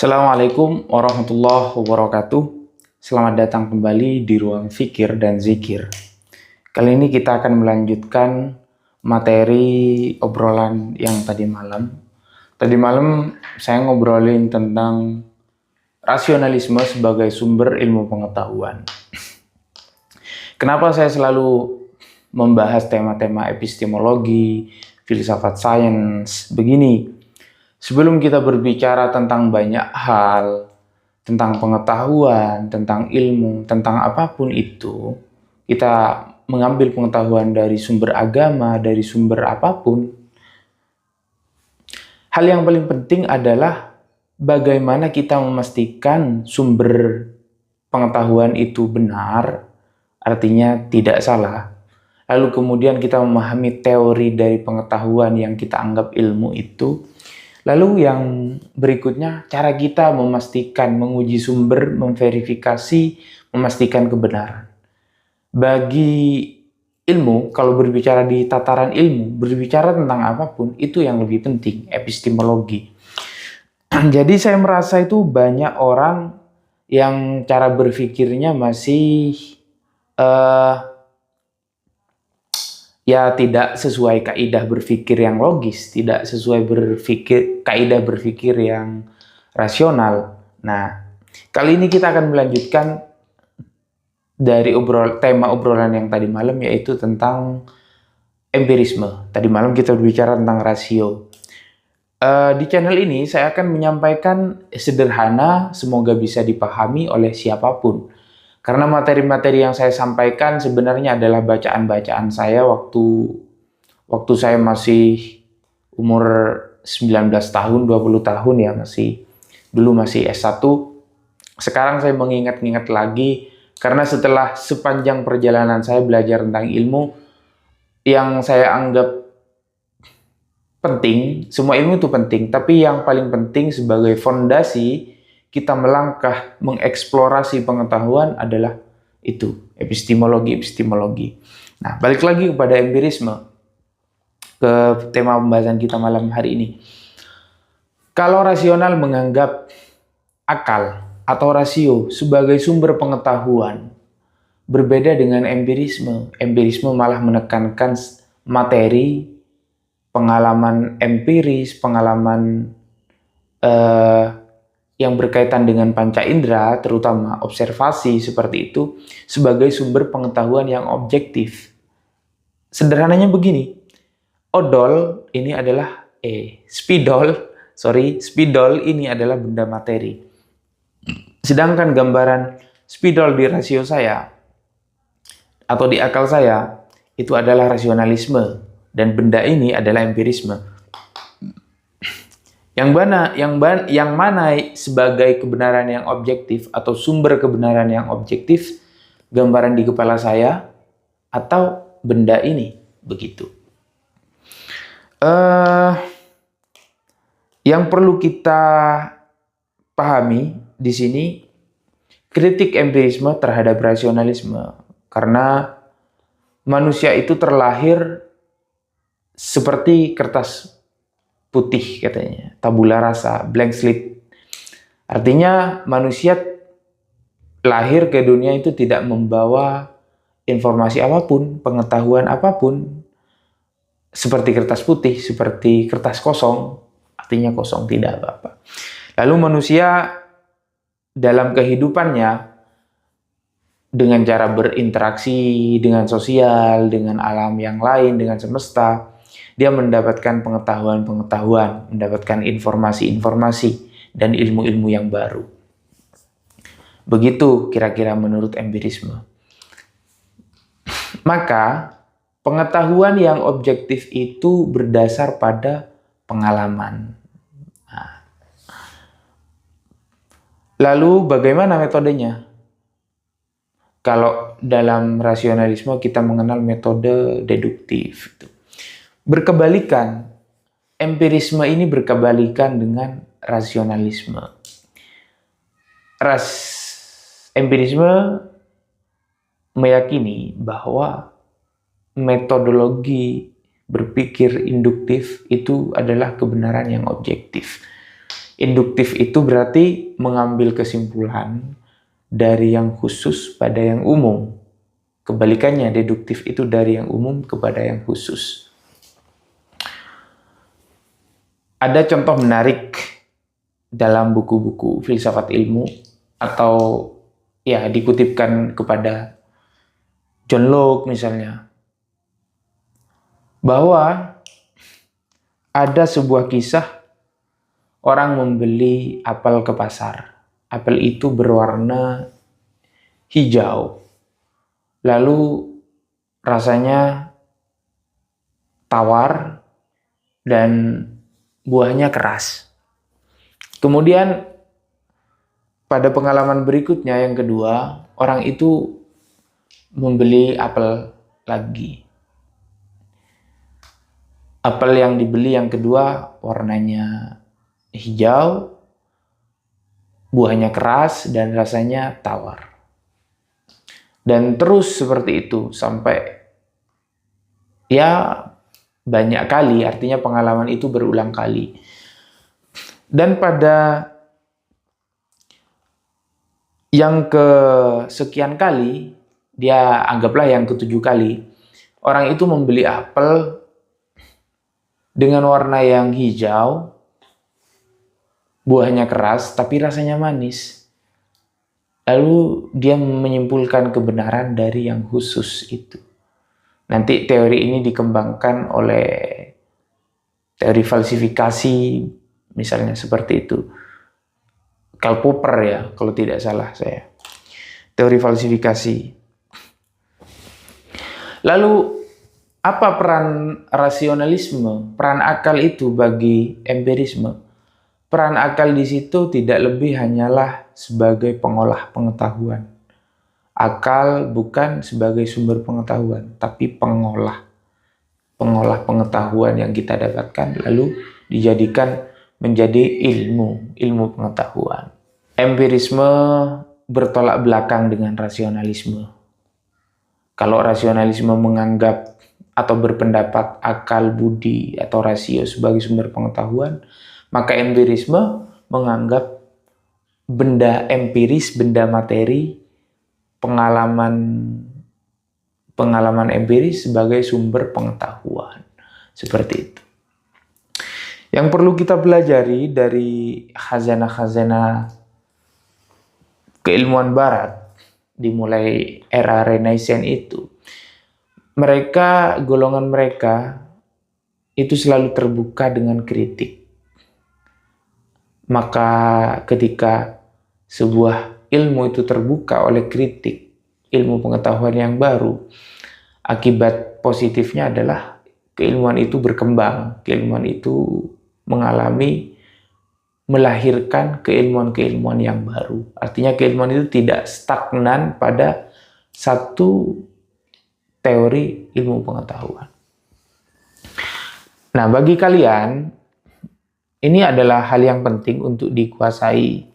Assalamualaikum warahmatullahi wabarakatuh. Selamat datang kembali di ruang fikir dan zikir. Kali ini kita akan melanjutkan materi obrolan yang tadi malam. Tadi malam saya ngobrolin tentang rasionalisme sebagai sumber ilmu pengetahuan. Kenapa saya selalu membahas tema-tema epistemologi, filsafat sains begini? Sebelum kita berbicara tentang banyak hal, tentang pengetahuan, tentang ilmu, tentang apapun itu, kita mengambil pengetahuan dari sumber agama, dari sumber apapun. Hal yang paling penting adalah bagaimana kita memastikan sumber pengetahuan itu benar, artinya tidak salah. Lalu kemudian kita memahami teori dari pengetahuan yang kita anggap ilmu itu. Lalu yang berikutnya, cara kita memastikan, menguji sumber, memverifikasi, memastikan kebenaran. Bagi ilmu, kalau berbicara di tataran ilmu, berbicara tentang apapun, itu yang lebih penting, epistemologi. Jadi saya merasa itu banyak orang yang cara berpikirnya masih tidak sesuai kaidah berpikir yang logis, tidak sesuai kaidah berpikir yang rasional. Nah, kali ini kita akan melanjutkan dari tema obrolan yang tadi malam, yaitu tentang empirisme. Tadi malam kita berbicara tentang rasio. Di channel ini saya akan menyampaikan sederhana, semoga bisa dipahami oleh siapapun. Karena materi-materi yang saya sampaikan sebenarnya adalah bacaan-bacaan saya waktu saya masih umur 19 tahun, 20 tahun ya, dulu masih S1. Sekarang saya mengingat-ingat lagi karena setelah sepanjang perjalanan saya belajar tentang ilmu yang saya anggap penting, semua ilmu itu penting, tapi yang paling penting sebagai fondasi kita melangkah mengeksplorasi pengetahuan adalah itu, epistemologi. Nah, balik lagi kepada empirisme, ke tema pembahasan kita malam hari ini. Kalau rasional menganggap akal atau rasio sebagai sumber pengetahuan, berbeda dengan empirisme. Empirisme malah menekankan materi, pengalaman empiris, pengalaman yang berkaitan dengan panca indera, terutama observasi seperti itu, sebagai sumber pengetahuan yang objektif. Sederhananya begini, odol ini adalah spidol ini adalah benda materi. Sedangkan gambaran spidol di rasio saya atau di akal saya itu adalah rasionalisme, dan benda ini adalah empirisme. Yang mana sebagai kebenaran yang objektif atau sumber kebenaran yang objektif, gambaran di kepala saya atau benda ini, begitu. Yang perlu kita pahami di sini, kritik empirisme terhadap rasionalisme, karena manusia itu terlahir seperti kertas putih katanya, tabula rasa, blank slate. Artinya manusia lahir ke dunia itu tidak membawa informasi apapun, pengetahuan apapun, seperti kertas putih, seperti kertas kosong, artinya kosong, tidak apa-apa. Lalu manusia dalam kehidupannya dengan cara berinteraksi dengan sosial, dengan alam yang lain, dengan semesta, dia mendapatkan pengetahuan-pengetahuan, mendapatkan informasi-informasi dan ilmu-ilmu yang baru. Begitu kira-kira menurut empirisme. Maka pengetahuan yang objektif itu berdasar pada pengalaman. Nah, lalu bagaimana metodenya? Kalau dalam rasionalisme kita mengenal metode deduktif. Berkebalikan, empirisme ini berkebalikan dengan rasionalisme. Empirisme meyakini bahwa metodologi berpikir induktif itu adalah kebenaran yang objektif. Induktif itu berarti mengambil kesimpulan dari yang khusus pada yang umum. Kebalikannya, deduktif itu dari yang umum kepada yang khusus. Ada contoh menarik dalam buku-buku filsafat ilmu atau ya dikutipkan kepada John Locke misalnya, bahwa ada sebuah kisah orang membeli apel ke pasar. Apel itu berwarna hijau, lalu rasanya tawar dan buahnya keras. Kemudian pada pengalaman berikutnya yang kedua, orang itu membeli apel lagi. Apel yang dibeli yang kedua warnanya hijau, buahnya keras dan rasanya tawar. Dan terus seperti itu sampai ya banyak kali, artinya pengalaman itu berulang kali. Dan pada yang kesekian kali, dia anggaplah yang ketujuh kali, orang itu membeli apel dengan warna yang hijau, buahnya keras, tapi rasanya manis. Lalu dia menyimpulkan kebenaran dari yang khusus itu. Nanti teori ini dikembangkan oleh teori falsifikasi, misalnya seperti itu. Karl Popper ya, kalau tidak salah saya. Teori falsifikasi. Lalu, apa peran rasionalisme, peran akal itu bagi empirisme? Peran akal di situ tidak lebih hanyalah sebagai pengolah pengetahuan. Akal bukan sebagai sumber pengetahuan, tapi pengolah pengetahuan yang kita dapatkan lalu dijadikan menjadi ilmu pengetahuan. Empirisme bertolak belakang dengan rasionalisme. Kalau rasionalisme menganggap atau berpendapat akal, budi, atau rasio sebagai sumber pengetahuan, maka empirisme menganggap benda empiris, benda materi, pengalaman empiris sebagai sumber pengetahuan. Seperti itu. Yang perlu kita pelajari dari khazanah-khazanah keilmuan barat, dimulai era Renaissance itu, golongan mereka itu selalu terbuka dengan kritik. Maka ketika sebuah ilmu itu terbuka oleh kritik, ilmu pengetahuan yang baru, akibat positifnya adalah keilmuan itu berkembang, keilmuan itu melahirkan keilmuan-keilmuan yang baru. Artinya keilmuan itu tidak stagnan pada satu teori ilmu pengetahuan. Nah, bagi kalian, ini adalah hal yang penting untuk dikuasai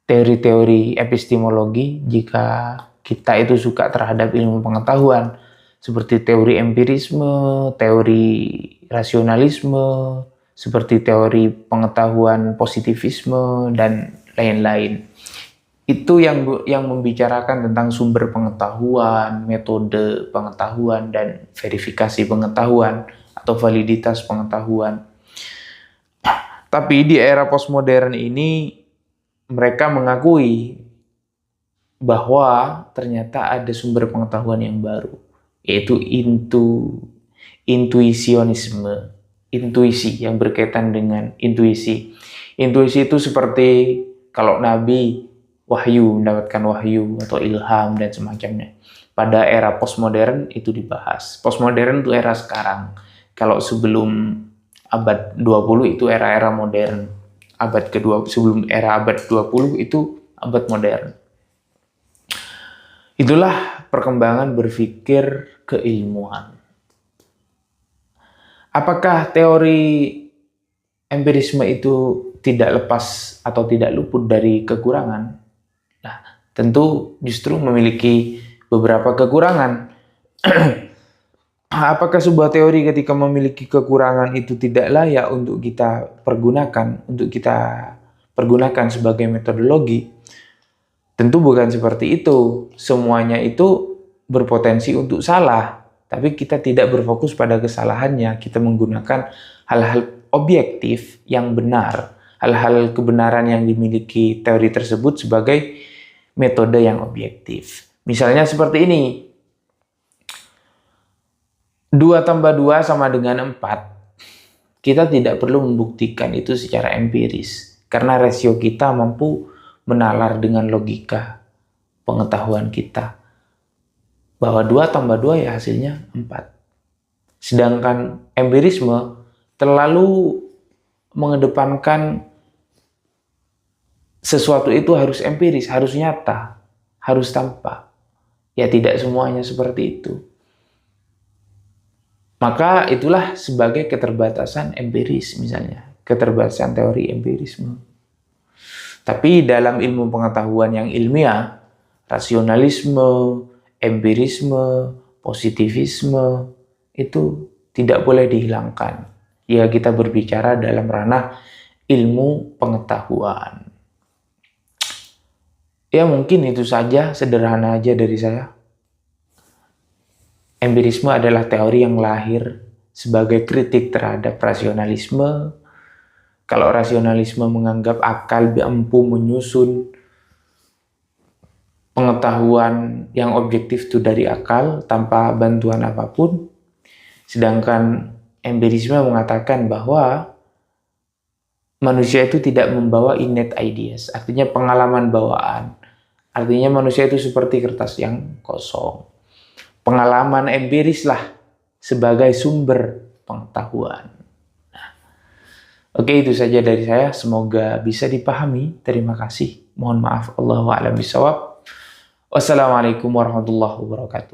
teori-teori epistemologi jika kita itu suka terhadap ilmu pengetahuan, seperti teori empirisme, teori rasionalisme, seperti teori pengetahuan positivisme, dan lain-lain. Itu yang membicarakan tentang sumber pengetahuan, metode pengetahuan, dan verifikasi pengetahuan atau validitas pengetahuan. Tapi di era postmodern ini mereka mengakui bahwa ternyata ada sumber pengetahuan yang baru, yaitu intuisionisme, intuisi yang berkaitan dengan intuisi. Intuisi itu seperti kalau Nabi mendapatkan wahyu atau ilham dan semacamnya. Pada era postmodern itu dibahas. Postmodern itu era sekarang. Kalau sebelum abad 20 itu era-era modern. Sebelum era abad 20 itu abad modern. Itulah perkembangan berpikir keilmuan. Apakah teori empirisme itu tidak lepas atau tidak luput dari kekurangan? Nah, tentu justru memiliki beberapa kekurangan. Apakah sebuah teori ketika memiliki kekurangan itu tidak layak untuk kita pergunakan, untuk kita pergunakan sebagai metodologi, tentu bukan seperti itu. Semuanya itu berpotensi untuk salah, tapi kita tidak berfokus pada kesalahannya. Kita menggunakan hal-hal objektif yang benar, hal-hal kebenaran yang dimiliki teori tersebut sebagai metode yang objektif. Misalnya seperti ini, 2 tambah 2 sama dengan 4. Kita tidak perlu membuktikan itu secara empiris, karena rasio kita mampu menalar dengan logika pengetahuan kita bahwa 2 tambah 2 ya hasilnya 4. Sedangkan empirisme terlalu mengedepankan sesuatu itu harus empiris, harus nyata, harus tampak. Ya tidak semuanya seperti itu. Maka itulah sebagai keterbatasan empiris misalnya, keterbatasan teori empirisme. Tapi dalam ilmu pengetahuan yang ilmiah, rasionalisme, empirisme, positivisme, itu tidak boleh dihilangkan. Ya kita berbicara dalam ranah ilmu pengetahuan. Ya mungkin itu saja, sederhana aja dari saya. Empirisme adalah teori yang lahir sebagai kritik terhadap rasionalisme. Kalau rasionalisme menganggap akal mampu menyusun pengetahuan yang objektif itu dari akal tanpa bantuan apapun, sedangkan empirisme mengatakan bahwa manusia itu tidak membawa innate ideas, artinya pengalaman bawaan. Artinya manusia itu seperti kertas yang kosong. Pengalaman empiris lah sebagai sumber pengetahuan. Oke, itu saja dari saya. Semoga bisa dipahami. Terima kasih. Mohon maaf. Allahu a'lam bishawab. Wassalamualaikum warahmatullahi wabarakatuh.